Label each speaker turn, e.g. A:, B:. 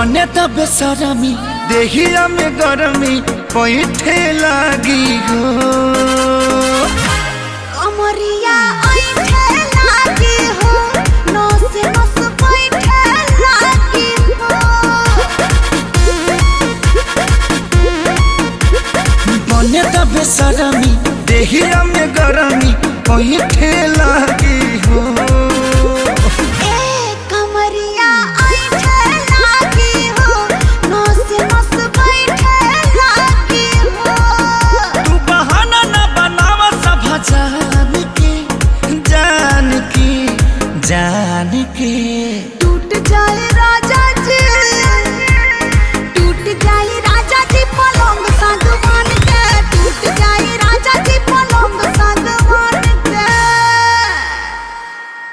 A: बने त बेसरमी देहिया में गरमी पैठे लागी हो
B: कमरिया ऐठे लागी हो नस नस बैठे लागी हो
A: बने त बेसरमी देहिया में गरमी पैठे लागी हो
B: कमरिया ऐठे लागी हो नस नस बैठे लागी हो
A: तू बहाना न बनावा सब जान के टूट जाए राज